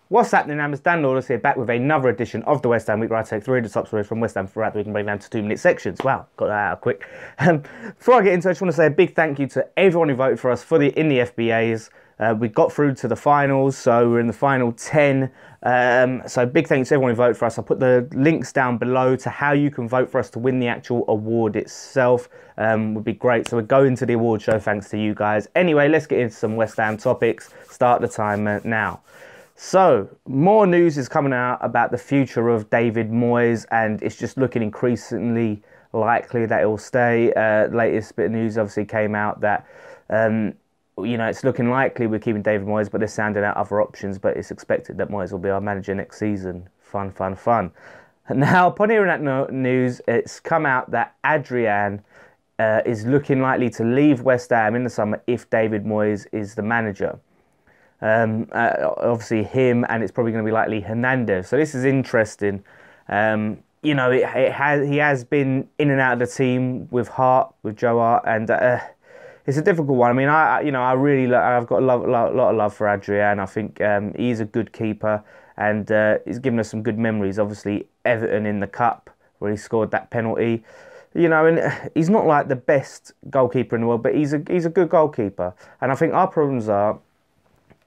What's happening, Am? It's Dan Lawless here, back with another edition of the West Ham Week, where I take three of the top stories from West Ham throughout the week and break down to 2-minute sections. Wow, got that out quick. Before I get into it, I just want to say a big thank you to everyone who voted for us in the FBAs. We got through to the finals, so we're in the final 10. So big thanks to everyone who voted for us. I'll put the links down below to how you can vote for us to win the actual award itself. Would be great. So we're going to the award show thanks to you guys. Anyway, let's get into some West Ham topics. Start the timer now. So, more news is coming out about the future of David Moyes, and it's just looking increasingly likely that it will stay. Latest bit of news obviously came out that, it's looking likely we're keeping David Moyes, but they're sounding out other options, but it's expected that Moyes will be our manager next season. Fun, fun, fun. Now, upon hearing that news, it's come out that Adrian is looking likely to leave West Ham in the summer if David Moyes is the manager. Obviously him, and it's probably going to be likely Hernandez. So this is interesting. He has been in and out of the team with Joe Hart, and it's a difficult one. I mean, I've got a lot of love for Adrian. I think he's a good keeper, and he's given us some good memories. Obviously, Everton in the cup where he scored that penalty. And he's not like the best goalkeeper in the world, but he's a good goalkeeper. And I think our problems are,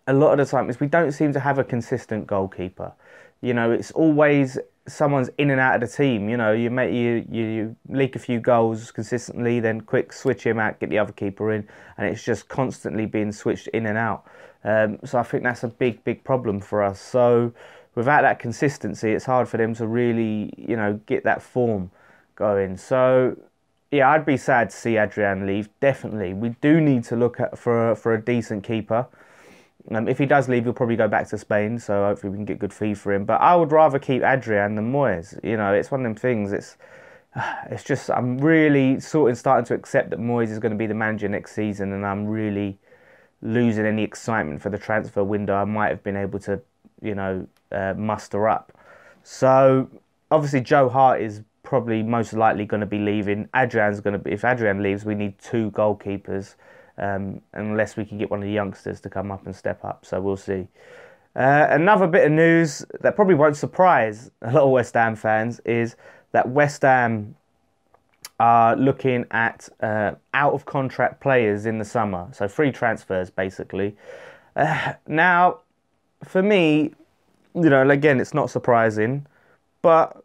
a lot of the time, is we don't seem to have a consistent goalkeeper. It's always someone's in and out of the team. You leak a few goals consistently, then quick switch him out, get the other keeper in, and it's just constantly being switched in and out. So I think that's a big problem for us. So without that consistency, it's hard for them to really, get that form going. So yeah, I'd be sad to see Adrian leave. Definitely, we do need to look for a decent keeper. If he does leave, he'll probably go back to Spain, so hopefully we can get good fee for him. But I would rather keep Adrian than Moyes. It's one of them things. It's just, I'm really starting to accept that Moyes is going to be the manager next season, and I'm really losing any excitement for the transfer window I might have been able to, muster up. So obviously Joe Hart is probably most likely going to be leaving. If Adrian leaves, we need two goalkeepers. Unless we can get one of the youngsters to come up and step up. So we'll see. Another bit of news that probably won't surprise a lot of West Ham fans is that West Ham are looking at out-of-contract players in the summer. So free transfers, basically. Now, for me, again, it's not surprising, but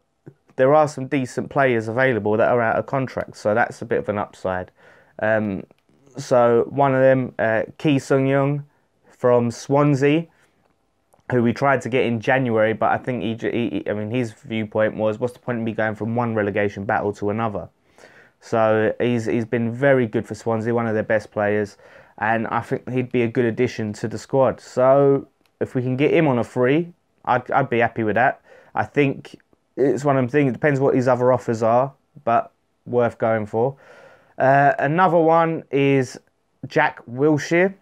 there are some decent players available that are out of contract. So that's a bit of an upside. So one of them, Ki Sung-young from Swansea, who we tried to get in January, but I think his viewpoint was, what's the point of me going from one relegation battle to another? So he's been very good for Swansea, one of their best players, and I think he'd be a good addition to the squad. So if we can get him on a free, I'd be happy with that. I think it's one of them things. It depends what his other offers are, but worth going for. Another one is Jack Wilshere.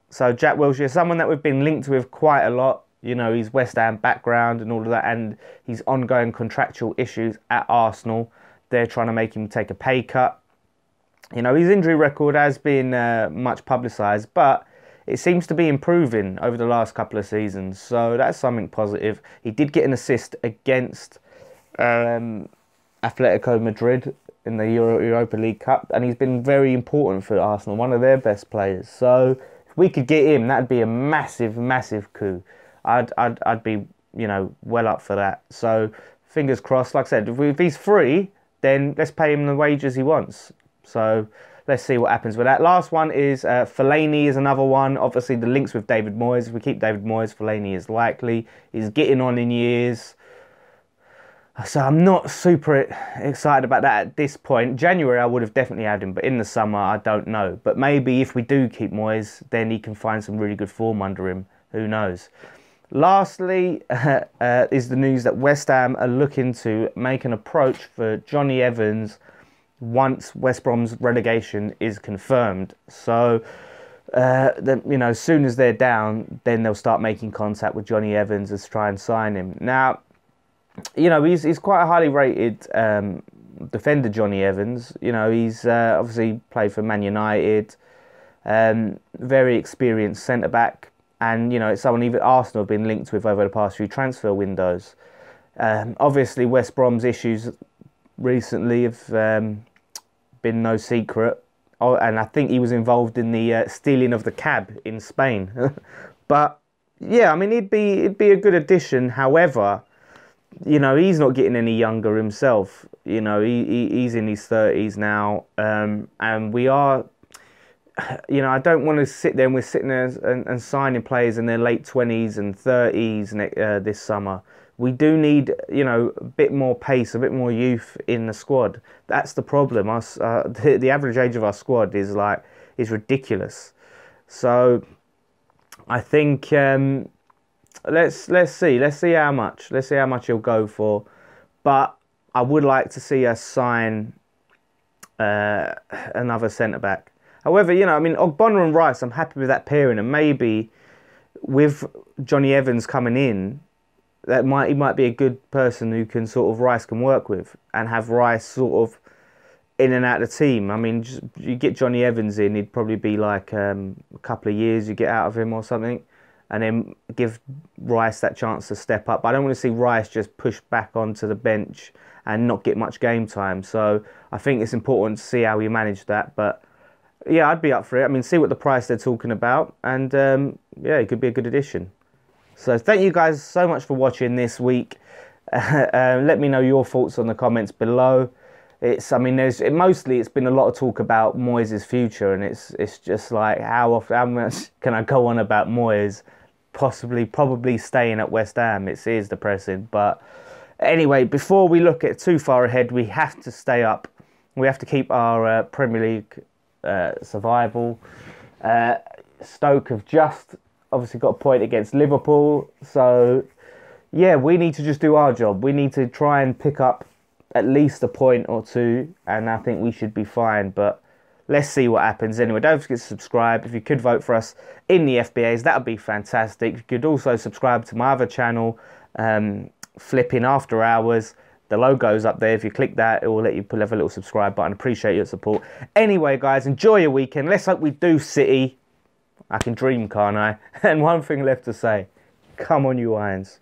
So Jack Wilshere, someone that we've been linked with quite a lot. His West Ham background and all of that, and his ongoing contractual issues at Arsenal. They're trying to make him take a pay cut. His injury record has been much publicised, but it seems to be improving over the last couple of seasons. So that's something positive. He did get an assist against Atletico Madrid in the Europa League Cup, and he's been very important for Arsenal, one of their best players. So if we could get him, that'd be a massive coup. I'd be well up for that. So fingers crossed. Like I said, if he's free, then let's pay him the wages he wants. So let's see what happens with that. Last one is Fellaini is another one. Obviously the links with David Moyes. If we keep David Moyes, Fellaini is likely. He's getting on in years. So I'm not super excited about that at this point. January I would have definitely had him, but in the summer I don't know. But maybe if we do keep Moyes, then he can find some really good form under him. Who knows? Lastly is the news that West Ham are looking to make an approach for Jonny Evans once West Brom's relegation is confirmed. So as soon as they're down, then they'll start making contact with Jonny Evans to try and sign him. Now, he's quite a highly rated defender, Jonny Evans. He's obviously played for Man United, very experienced centre-back. and you know, it's someone even Arsenal have been linked with over the past few transfer windows. Obviously, West Brom's issues recently have been no secret. Oh, and I think he was involved in the stealing of the cab in Spain. But yeah, I mean, he'd be a good addition. However, you know, he's not getting any younger himself. You know, he's in his 30s now, and we are. You know, I don't want to sit there and we're sitting there and signing players in their late 20s and 30s this summer. We do need, you know, a bit more pace, a bit more youth in the squad. That's the problem. The average age of our squad is ridiculous. So I think let's see how much he'll go for. But I would like to see us sign another centre back. However, you know, I mean, Ogbonna and Rice, I'm happy with that pairing, and maybe with Jonny Evans coming in, he might be a good person who can sort of Rice can work with, and have Rice sort of in and out of the team. I mean, you get Jonny Evans in, he'd probably be like a couple of years you get out of him or something, and then give Rice that chance to step up. But I don't want to see Rice just push back onto the bench and not get much game time. So I think it's important to see how we manage that, but. Yeah, I'd be up for it. I mean, see what the price they're talking about. And, yeah, it could be a good addition. So thank you guys so much for watching this week. Let me know your thoughts on the comments below. It's been a lot of talk about Moyes' future. And it's just like, how much can I go on about Moyes probably staying at West Ham? It is depressing. But anyway, before we look at too far ahead, we have to stay up. We have to keep our Premier League survival. Stoke have just obviously got a point against Liverpool, so yeah, we need to just do our job. We need to try and pick up at least a point or two, and I think we should be fine. But let's see what happens. Anyway, don't forget to subscribe. If you could vote for us in the FBAs, that would be fantastic. You could also subscribe to my other channel, Flipping After Hours. The logo's up there. If you click that, it will let you have a little subscribe button. Appreciate your support. Anyway, guys, enjoy your weekend. Let's hope we do City. I can dream, can't I? And one thing left to say. Come on, you Irons.